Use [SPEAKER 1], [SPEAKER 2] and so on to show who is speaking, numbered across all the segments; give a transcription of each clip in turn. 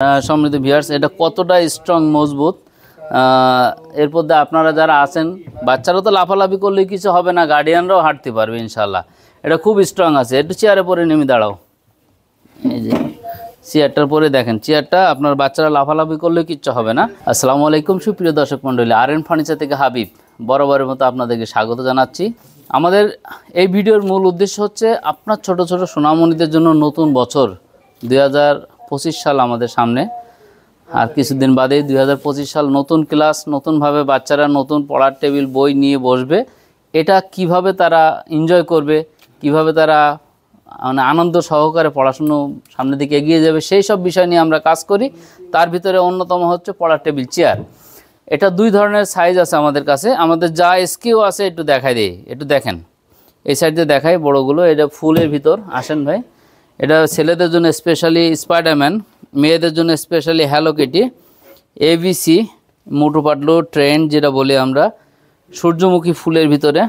[SPEAKER 1] সম্মানিত ভিউয়ার্স, এটা কতটা স্ট্রং মজবুত। এরপর আপনারা যারা আছেন, বাচ্চারা তো লাফালাফি করলে কিছু হবে না, গার্ডিয়ানরাও হাঁটতে পারবে ইনশাল্লাহ। এটা খুব স্ট্রং আছে। একটু চেয়ারে পরে নেমে দাঁড়াও। এই যে চেয়ারটার পরে দেখেন, চেয়ারটা আপনার বাচ্চারা লাফালাফি করলে কিচ্ছু হবে না। আসসালামু আলাইকুম সুপ্রিয় দর্শক মণ্ডলী, আরএন ফার্নিচার থেকে হাবিব বরাবরের মতো আপনাদেরকে স্বাগত জানাচ্ছি। আমাদের এই ভিডিওর মূল উদ্দেশ্য হচ্ছে আপনার ছোট ছোট সোনামণিদের জন্য নতুন বছর 2025 সাল আমাদের সামনে, আর কিছুদিন বাদেই 2025 সাল। নতুন ক্লাস, নতুনভাবে বাচ্চারা নতুন পড়ার টেবিল বই নিয়ে বসবে। এটা কিভাবে তারা এনজয় করবে, কিভাবে তারা মানে আনন্দ সহকারে পড়াশুনো সামনের দিকে এগিয়ে যাবে, সেই সব বিষয় নিয়ে আমরা কাজ করি। তার ভিতরে অন্যতম হচ্ছে পড়ার টেবিল চেয়ার। এটা দুই ধরনের সাইজ আছে আমাদের কাছে। আমাদের যা স্কিউ আছে একটু দেখাই দিই, একটু দেখেন। এই সাইডে দেখাই বড়গুলো। এটা ফুলের ভিতর, আসেন ভাই। এটা ছেলেদের জন্য স্পেশালি স্পাইডারম্যান, মেয়েদের জন্য specially hello Kitty, ABC, Motu Patlu, train যেটা বলি আমরা, সূর্যমুখী ফুলের ভিতরে।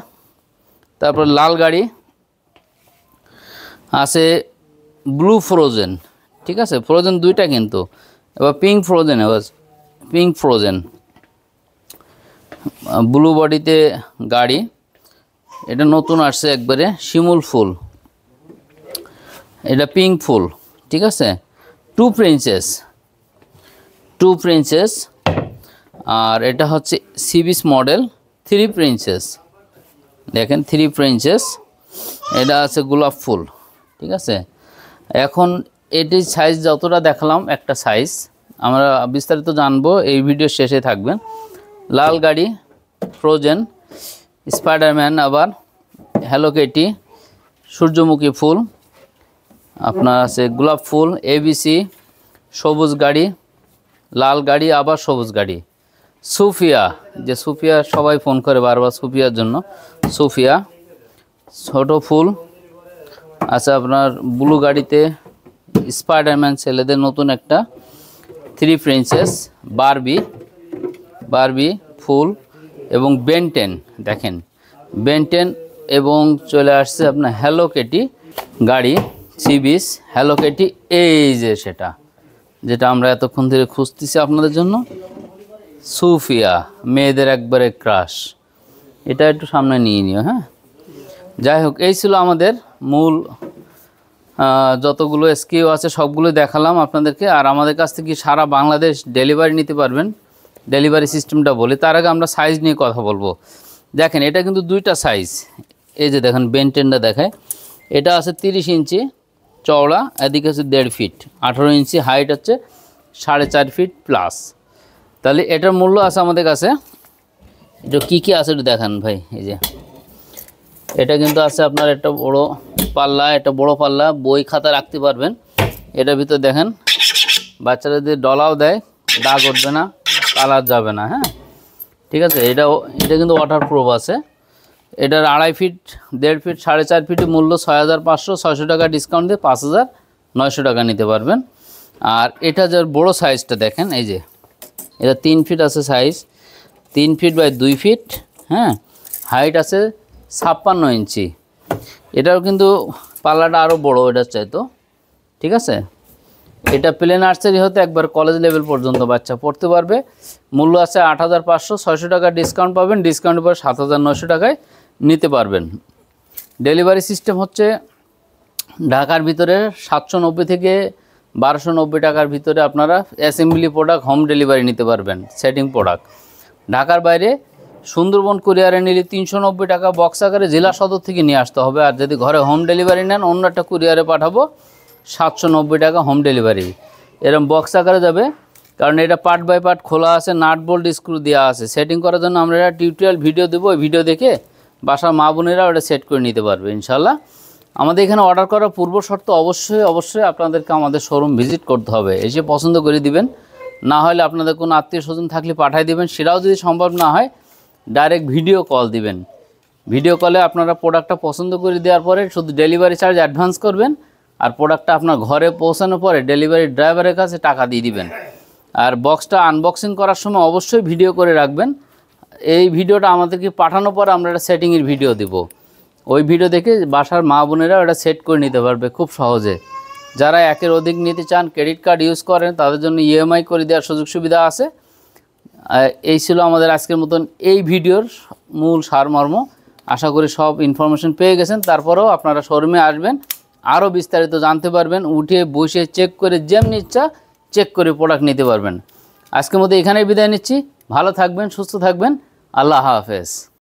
[SPEAKER 1] তারপর লাল গাড়ি আছে, ব্লু ফ্রোজেন, ঠিক আছে, ফ্রোজেন দুইটা কিন্তু। এবার পিঙ্ক ফ্রোজেন, এবার পিঙ্ক ফ্রোজেন, ব্লু বডিতে গাড়ি। এটা নতুন আসছে একবারে, শিমুল ফুল, এটা পিঙ্ক ফুল, ঠিক আছে। টু প্রিন্সেস, আর এটা হচ্ছে সিবিস মডেল 3 প্রিন্সেস। দেখেন 3 প্রিন্সেস। এটা আছে গোলাপ ফুল, ঠিক আছে। এখন এটির সাইজ যতটা দেখালাম একটা সাইজ, আমরা বিস্তারিত জানবো এই ভিডিও শেষে থাকবেন। লাল গাড়ি, ফ্রোজেন, স্পাইডারম্যান, আবার হ্যালো কিটি, সূর্যমুখী ফুল, আপনার আছে গোলাপ ফুল, এবিসি, সবুজ গাড়ি, লাল গাড়ি, আবার সবুজ গাড়ি, সুফিয়া, যে সুফিয়া সবাই ফোন করে বারবার সুফিয়ার জন্য, সুফিয়া, ছোট ফুল আছে আপনার ব্লু গাড়িতে, স্পাইডারম্যান ছেলেদের নতুন একটা, 3 প্রিন্সেস, বারবি ফুল, এবং বেনটেন। দেখেন বেনটেন, এবং চলে আসছে আপনার হ্যালো কিটি গাড়ি, সিবিস, হ্যালো কিটি। এই যে সেটা যেটা আমরা এতক্ষণ ধরে খুঁজতেছি আপনাদের জন্য, সুফিয়া, মেয়েদের একবারে ক্রাশ। এটা একটু সামনে নিয়ে নিও, হ্যাঁ। যাই হোক, এই ছিল আমাদের মূল যতগুলো স্কিউ আছে সবগুলো দেখালাম আপনাদেরকে। আর আমাদের কাছ থেকে সারা বাংলাদেশ ডেলিভারি নিতে পারবেন। ডেলিভারি সিস্টেমটা বলি, তার আগে আমরা সাইজ নিয়ে কথা বলবো। দেখেন এটা কিন্তু দুইটা সাইজ। এই যে দেখেন বেনটেনটা দেখায়, এটা আছে 30 ইঞ্চি চওড়া, এদিকে হচ্ছে 1.5 ফিট, 18 ইঞ্চি হাইট হচ্ছে 4.5 ফিট প্লাস। তাহলে এটার মূল্য আছে আমাদের কাছে। এটা কী আছে একটু দেখান ভাই। এই যে এটা কিন্তু আছে আপনার একটা বড় পাল্লা, একটা বড় পাল্লা, বই খাতা রাখতে পারবেন। এটার ভিতর দেখেন বাচ্চারা যদি ডলাও দেয় দাগ উঠবে না, কালার যাবে না, হ্যাঁ, ঠিক আছে। এটা কিন্তু ওয়াটারপ্রুফ আছে। এটার 2.5 ফিট, 1.5 ফিট, 4.5 ফিটের মূল্য 6,500, 600 টাকা ডিসকাউন্ট দিয়ে 5,900 টাকা নিতে পারবেন। আর এটা যার বড় সাইজটা দেখেন, এই যে এটা 3 ফিট আছে সাইজ, 3 ফিট বাই 2 ফিট, হ্যাঁ, হাইট আছে 56 ইঞ্চি। এটাও কিন্তু পাল্লাটা আরও বড় এটার চাইতো, ঠিক আছে। এটা প্লে নার্সারি হতে একবার কলেজ লেভেল পর্যন্ত বাচ্চা পড়তে পারবে। মূল্য আছে 8,500, 600 টাকা ডিসকাউন্ট পাবেন। ডিসকাউন্টের পর 7,900 টাকায় নিতে পারবেন। ডেলিভারি সিস্টেম হচ্ছে ঢাকার ভিতরে 790 থেকে 1290 টাকার ভিতরে আপনারা অ্যাসেম্বলি প্রোডাক্ট হোম ডেলিভারি নিতে পারবেন, সেটিং প্রোডাক্ট। ঢাকার বাইরে সুন্দরবন কুরিয়ারে নিলে 390 টাকা বক্স আকারে জেলা সদর থেকে নিয়ে আসতে হবে। আর যদি ঘরে হোম ডেলিভারি নেন, অন্য একটা কুরিয়ারে পাঠাবো, 790 টাকা হোম ডেলিভারি। এরকম বক্স আকারে যাবে, কারণ এটা পার্ট বাই পার্ট খোলা আছে, নাট বোল্ট স্ক্রু দেওয়া আছে। সেটিং করার জন্য আমরা একটা টিউটোরিয়াল ভিডিও দেবো, ওই ভিডিও দেখে বাসার মা বোনেরা ওটা সেট করে নিতে পারবে ইনশাল্লাহ। আমাদের এখানে অর্ডার করার পূর্ব শর্ত অবশ্যই আপনাদেরকে আমাদের শোরুম ভিজিট করতে হবে, এসে পছন্দ করে দিবেন। না হলে আপনাদের কোনো আত্মীয় স্বজন থাকলে পাঠিয়ে দিবেন, সেটাও যদি সম্ভব না হয় ডাইরেক্ট ভিডিও কল দিবেন। ভিডিও কলে আপনারা প্রোডাক্টটা পছন্দ করে দেওয়ার পরে শুধু ডেলিভারি চার্জ অ্যাডভান্স করবেন, আর প্রোডাক্টটা আপনার ঘরে পৌঁছানোর পরে ডেলিভারি ড্রাইভারের কাছে টাকা দিয়ে দিবেন। আর বক্সটা আনবক্সিং করার সময় অবশ্যই ভিডিও করে রাখবেন। এই ভিডিওটা আমাদেরকে পাঠানোর পর আমরা একটা সেটিংয়ের ভিডিও দেব, ওই ভিডিও দেখে বাসার মা বোনেরা ওটা সেট করে নিতে পারবে খুব সহজে। যারা একের অধিক নিতে চান, ক্রেডিট কার্ড ইউজ করেন, তাদের জন্য ইএমআই করে দেওয়ার সুযোগ সুবিধা আছে। এই ছিল আমাদের আজকের মতন এই ভিডিওর মূল সারমর্ম। আশা করি সব ইনফরমেশন পেয়ে গেছেন। তারপরেও আপনারা শোরুমে আসবেন, আরও বিস্তারিত জানতে পারবেন, উঠে বসে চেক করে যেমনি ইচ্ছা চেক করে প্রোডাক্ট নিতে পারবেন। আজকের মতো এখানেই বিদায় নিচ্ছি। ভালো থাকবেন, সুস্থ থাকবেন। আল্লাহ হাফেজ।